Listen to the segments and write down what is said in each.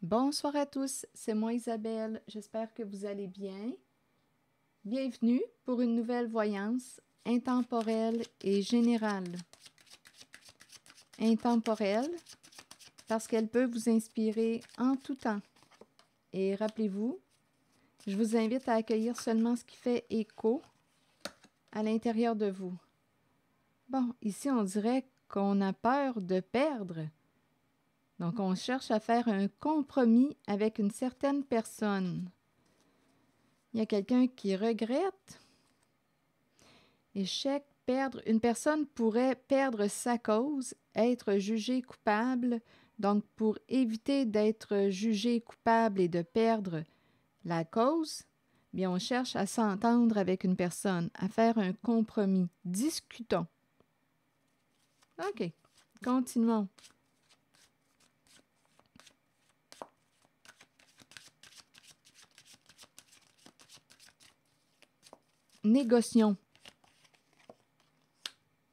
Bonsoir à tous, c'est moi Isabelle, j'espère que vous allez bien. Bienvenue pour une nouvelle voyance intemporelle et générale. Intemporelle parce qu'elle peut vous inspirer en tout temps. Et rappelez-vous, je vous invite à accueillir seulement ce qui fait écho à l'intérieur de vous. Bon, ici on dirait qu'on a peur de perdre. Donc on cherche à faire un compromis avec une certaine personne. Il y a quelqu'un qui regrette. Échec, perdre. Une personne pourrait perdre sa cause, être jugée coupable. Donc, pour éviter d'être jugé coupable et de perdre la cause, bien, on cherche à s'entendre avec une personne, à faire un compromis. Discutons. OK, continuons. Négocions.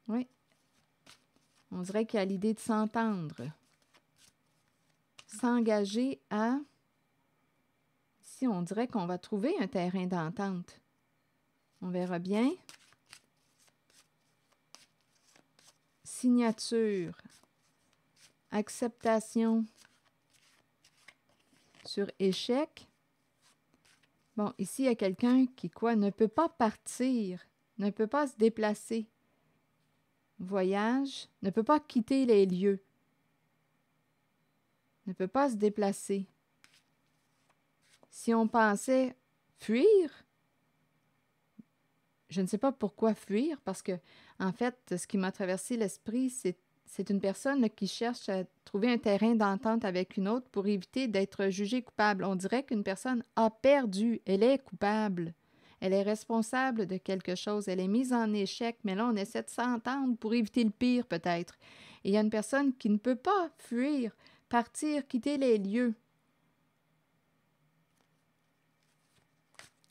Oui. On dirait qu'il y a l'idée de s'entendre. S'engager à... Ici, on dirait qu'on va trouver un terrain d'entente. On verra bien. Signature. Acceptation. Sur échec. Bon, ici, il y a quelqu'un qui, ne peut pas partir, ne peut pas se déplacer. Voyage, ne peut pas quitter les lieux, ne peut pas se déplacer. Si on pensait fuir, je ne sais pas pourquoi fuir, parce que, en fait, ce qui m'a traversé l'esprit, c'est une personne là, qui cherche à trouver un terrain d'entente avec une autre pour éviter d'être jugée coupable. On dirait qu'une personne a perdu, elle est coupable. Elle est responsable de quelque chose, elle est mise en échec, mais là, on essaie de s'entendre pour éviter le pire, peut-être. Et il y a une personne qui ne peut pas fuir, partir, quitter les lieux.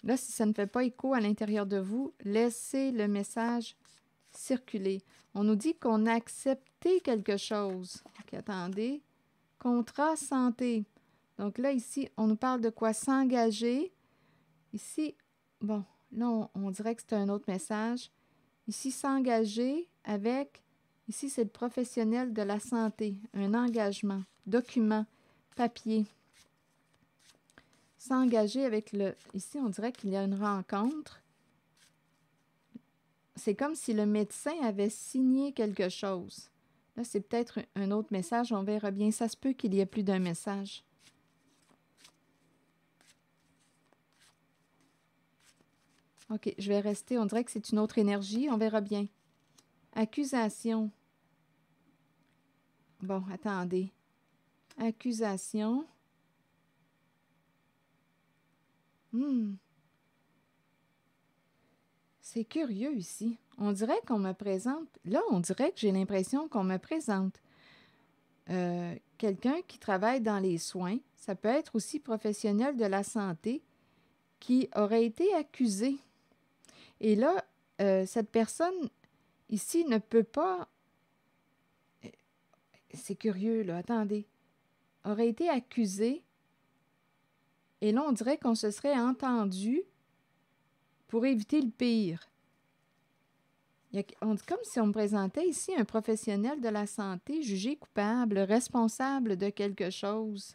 Là, si ça ne fait pas écho à l'intérieur de vous, laissez le message circuler. On nous dit qu'on a accepté quelque chose. OK, attendez. Contrat santé. Donc là, ici, on nous parle de quoi? S'engager. Ici, bon, là, on dirait que c'est un autre message. Ici, s'engager avec... Ici, c'est le professionnel de la santé. Un engagement. Document. Papier. S'engager avec le... Ici, on dirait qu'il y a une rencontre. C'est comme si le médecin avait signé quelque chose. Là, c'est peut-être un autre message. On verra bien. Ça se peut qu'il y ait plus d'un message. OK, je vais rester. On dirait que c'est une autre énergie. On verra bien. Accusation. Bon, attendez. Accusation. C'est curieux ici. On dirait qu'on me présente... Là, on dirait que j'ai l'impression qu'on me présente quelqu'un qui travaille dans les soins. Ça peut être aussi professionnel de la santé qui aurait été accusé. Et là, cette personne ici ne peut pas... C'est curieux, là. Attendez. Aurait été accusé. Et là, on dirait qu'on se serait entendu pour éviter le pire. On dit comme si on me présentait ici un professionnel de la santé jugé coupable, responsable de quelque chose.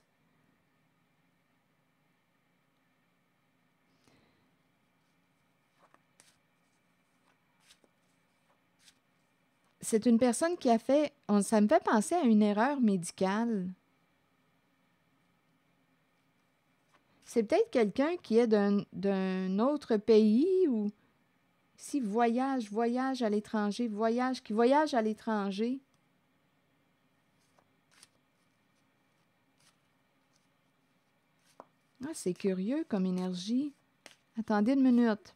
C'est une personne qui a fait... ça me fait penser à une erreur médicale. C'est peut-être quelqu'un qui est d'un autre pays ou... Si voyage à l'étranger, qui voyage à l'étranger. Ah, c'est curieux comme énergie. Attendez une minute.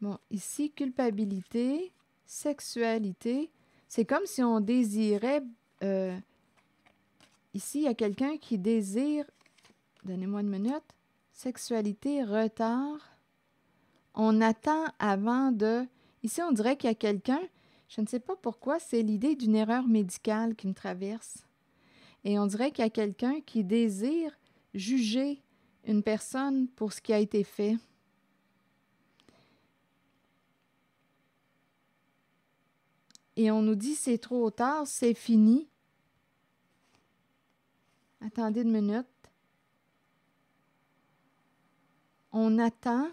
Bon, ici, culpabilité, sexualité. C'est comme si on désirait... ici, il y a quelqu'un qui désire... Donnez-moi une minute. Sexualité, retard. On attend avant de... Ici, on dirait qu'il y a quelqu'un Je ne sais pas pourquoi, c'est l'idée d'une erreur médicale qui me traverse. Et on dirait qu'il y a quelqu'un qui désire juger une personne pour ce qui a été fait. Et on nous dit c'est trop tard, c'est fini. Attendez une minute. On attend.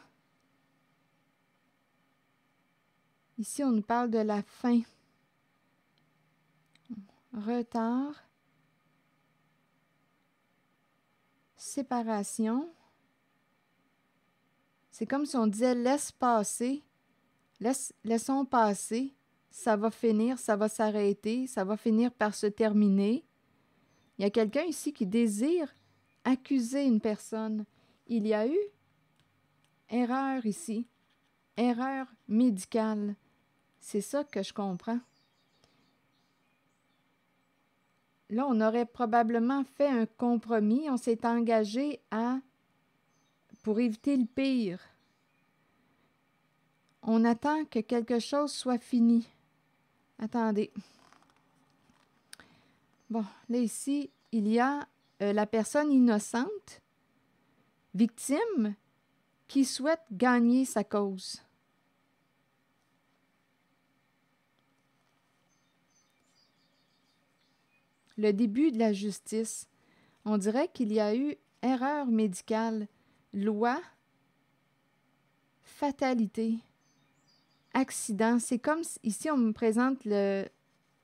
Ici, on nous parle de la fin. Retard. Séparation. C'est comme si on disait laisse passer. Laissons passer. Ça va finir, ça va s'arrêter, ça va finir par se terminer. Il y a quelqu'un ici qui désire accuser une personne. Il y a eu erreur ici. Erreur médicale. C'est ça que je comprends. Là, on aurait probablement fait un compromis. On s'est engagé pour éviter le pire. On attend que quelque chose soit fini. Attendez. Bon, là ici, il y a la personne innocente, victime, qui souhaite gagner sa cause. Le début de la justice. On dirait qu'il y a eu erreur médicale, loi, fatalité, accident. C'est comme ici, on me présente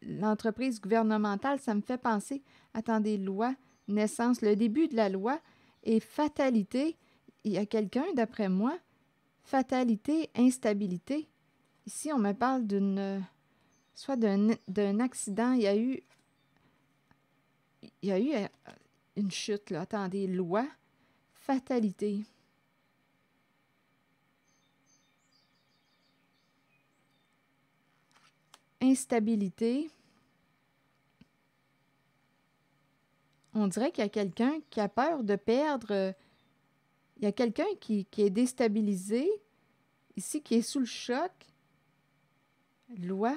l'entreprise gouvernementale. Ça me fait penser, attendez, loi, naissance, le début de la loi et fatalité. Il y a quelqu'un, d'après moi, fatalité, instabilité. Ici, on me parle soit d'un accident. Il y a eu une chute, là. Attendez, loi, fatalité. Instabilité. On dirait qu'il y a quelqu'un qui a peur de perdre. Il y a quelqu'un qui est déstabilisé, ici, qui est sous le choc. Loi.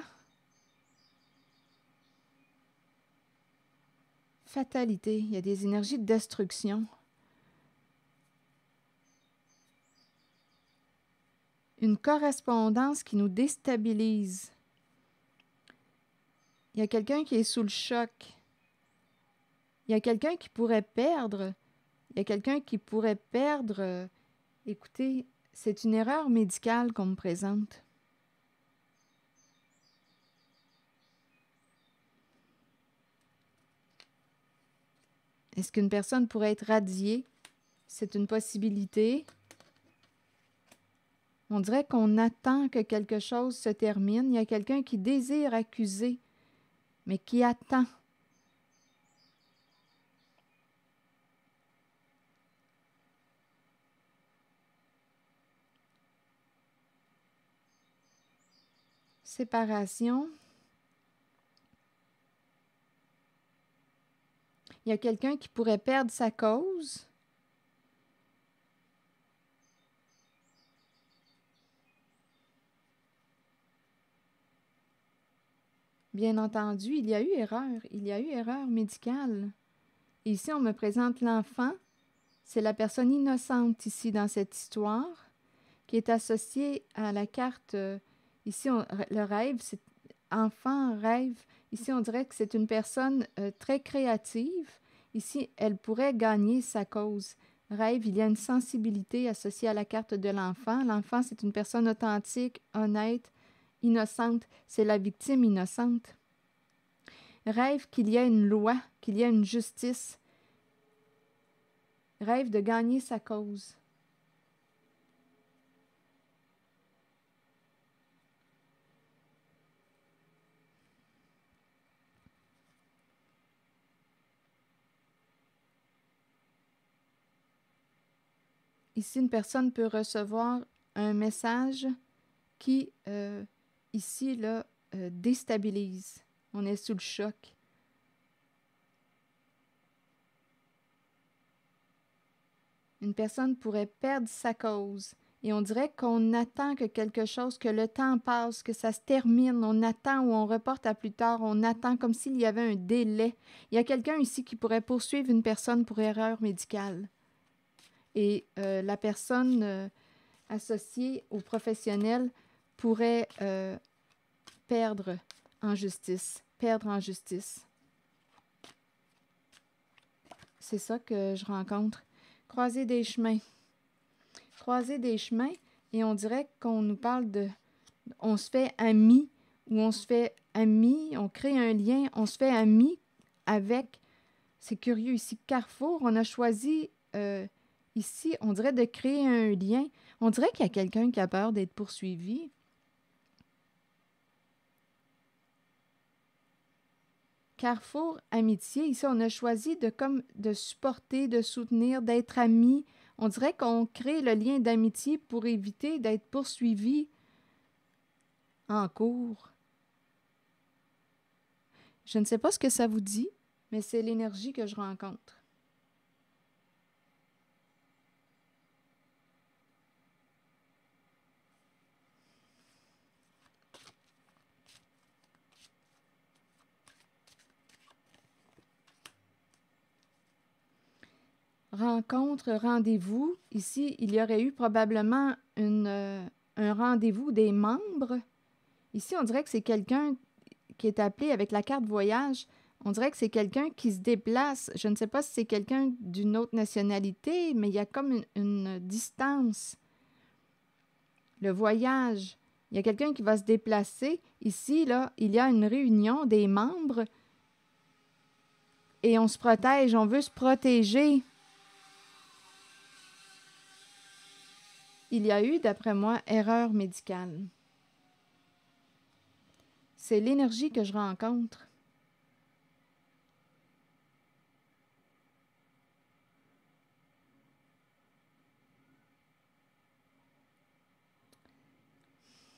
Fatalité. Il y a des énergies de destruction. Une correspondance qui nous déstabilise. Il y a quelqu'un qui est sous le choc. Il y a quelqu'un qui pourrait perdre. Il y a quelqu'un qui pourrait perdre. Écoutez, c'est une erreur médicale qu'on me présente. Est-ce qu'une personne pourrait être radiée? C'est une possibilité. On dirait qu'on attend que quelque chose se termine. Il y a quelqu'un qui désire accuser, mais qui attend. Séparation. Il y a quelqu'un qui pourrait perdre sa cause. Bien entendu, il y a eu erreur. Il y a eu erreur médicale. Et ici, on me présente l'enfant. C'est la personne innocente ici dans cette histoire qui est associée à la carte. Ici, le rêve, c'est enfant, rêve. Ici, on dirait que c'est une personne très créative. Ici, elle pourrait gagner sa cause. Rêve, il y a une sensibilité associée à la carte de l'enfant. L'enfant, c'est une personne authentique, honnête, innocente. C'est la victime innocente. Rêve qu'il y a une loi, qu'il y a une justice. Rêve de gagner sa cause. Ici, une personne peut recevoir un message qui, ici, là, déstabilise. On est sous le choc. Une personne pourrait perdre sa cause. Et on dirait qu'on attend que quelque chose, que le temps passe, que ça se termine. On attend ou on reporte à plus tard. On attend comme s'il y avait un délai. Il y a quelqu'un ici qui pourrait poursuivre une personne pour erreur médicale. Et la personne associée au professionnel pourrait perdre en justice. Perdre en justice. C'est ça que je rencontre. Croiser des chemins. Croiser des chemins, et on dirait qu'on nous parle de... On se fait amis, ou on se fait amis, on crée un lien, on se fait amis avec... C'est curieux ici, Carrefour, on a choisi ici, on dirait de créer un lien. On dirait qu'il y a quelqu'un qui a peur d'être poursuivi. Carrefour, amitié, ici, on a choisi de supporter, de soutenir, d'être amis. On dirait qu'on crée le lien d'amitié pour éviter d'être poursuivi en cours. Je ne sais pas ce que ça vous dit, mais c'est l'énergie que je rencontre. Rencontre, rendez-vous. Ici, il y aurait eu probablement un rendez-vous des membres. Ici, on dirait que c'est quelqu'un qui est appelé avec la carte voyage. On dirait que c'est quelqu'un qui se déplace. Je ne sais pas si c'est quelqu'un d'une autre nationalité, mais il y a comme une distance. Le voyage. Il y a quelqu'un qui va se déplacer. Ici, là, il y a une réunion des membres et on se protège. On veut se protéger. Il y a eu, d'après moi, erreur médicale. C'est l'énergie que je rencontre.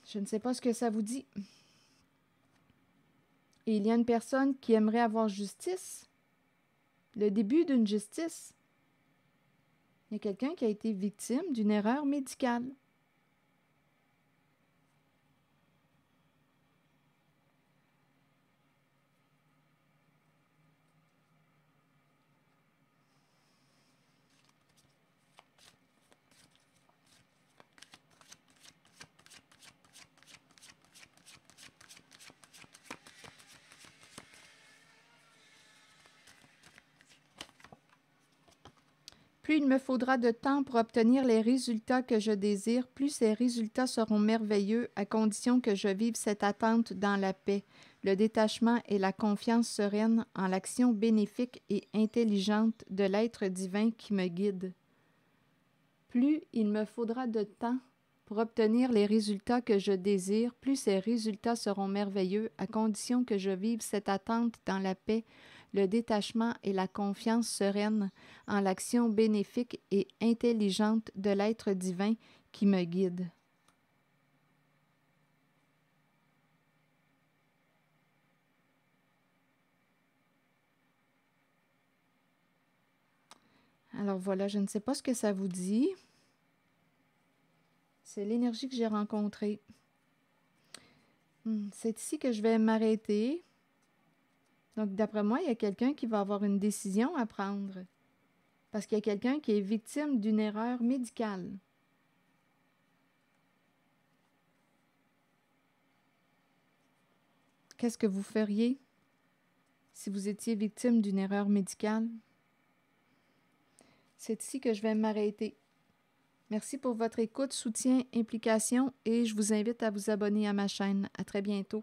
Je ne sais pas ce que ça vous dit. Et il y a une personne qui aimerait avoir justice. Le début d'une justice. Il y a quelqu'un qui a été victime d'une erreur médicale. Plus il me faudra de temps pour obtenir les résultats que je désire, plus ces résultats seront merveilleux à condition que je vive cette attente dans la paix, le détachement et la confiance sereine en l'action bénéfique et intelligente de l'être divin qui me guide. Plus il me faudra de temps pour obtenir les résultats que je désire, plus ces résultats seront merveilleux à condition que je vive cette attente dans la paix, le détachement et la confiance sereine en l'action bénéfique et intelligente de l'être divin qui me guide. Alors voilà, je ne sais pas ce que ça vous dit. C'est l'énergie que j'ai rencontrée. C'est ici que je vais m'arrêter. Donc, d'après moi, il y a quelqu'un qui va avoir une décision à prendre. Parce qu'il y a quelqu'un qui est victime d'une erreur médicale. Qu'est-ce que vous feriez si vous étiez victime d'une erreur médicale? C'est ici que je vais m'arrêter. Merci pour votre écoute, soutien, implication et je vous invite à vous abonner à ma chaîne. À très bientôt.